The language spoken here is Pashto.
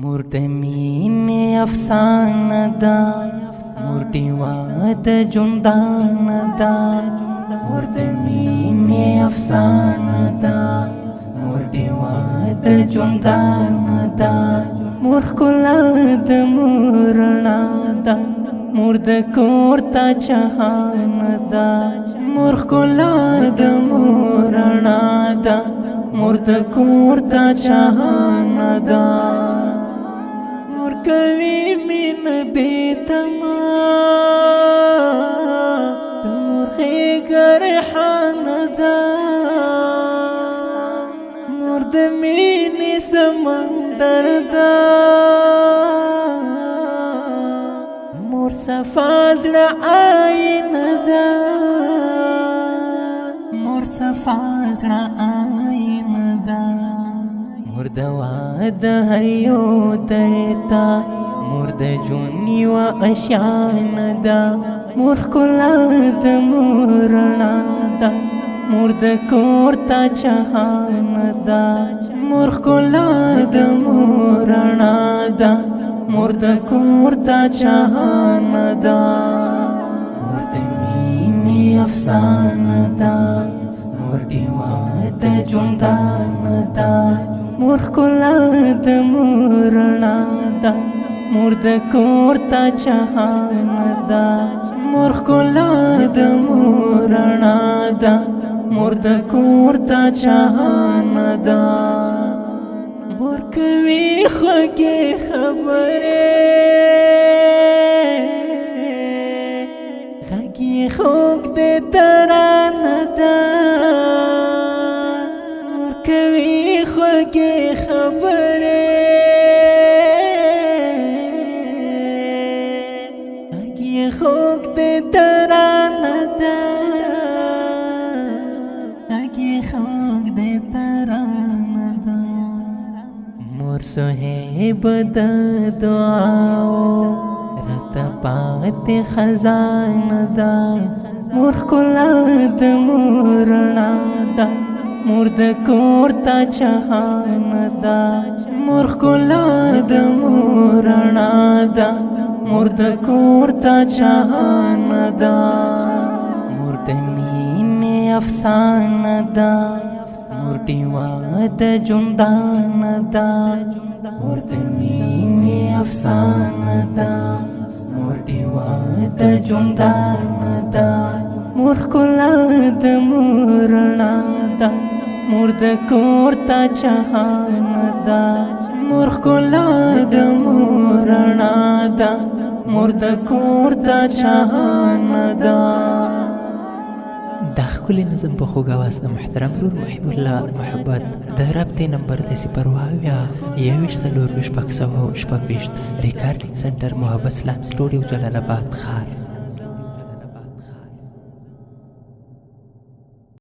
مرد مینې افسانه ده مرد واد جندان ده مرد مینې افسانه ده مرد واد جندان ده مور ښکلا د مورنا ده مرد کور ته جهان ده مور ښکلا د مورنا ده مرد کور ته جهان ده کوي مين بیتما مرغی گرحان دا مرد مين سمندر دا مور صفازل آئین دا مور صفازل آئین دا مرد واد هریو دیتا مرد جونی و اشان دا مور ښکلا د مورنا دا مرد کور ته جهان دا مور ښکلا د مورنا دا مرد کور ته جهان دا مرد مینې افسانه دا مرد واد جندان دا مور ښکلا د مورنا ده مرد کور ته جهان ده مور ښکلا د مورنا ده مرد کور ته جهان ده مور کوي خوږې خبرې غږ یې خوږ د ترانه ده مور کوي خوږې خبرې غږ یې خوږ د ترانه ده غږ یې خوږ د ترانه ده مور صاحب د دعاو راته پاتې خزانه ده مور ښکلا د مورنا ده مرد کور ته جهان ده مور ښکلا د مورنا ده مرد کور ته جهان ده مرد مینې افسانه ده مرد واد جندان ده مرد مینې افسانه ده مرد واد جندان ده مور ښکلا د مورنا ده مرد کور ته جهان ده مور ښکلا د مورنا ده مرد کور ته جهان ده دا ښکلی نظم په خوږ اواز د محترم ورور محب الله محبت د رابطې نمبر د 0 21 ریکارډینګ سنټر محبت اسلام سټوډیو جلال آباد ښار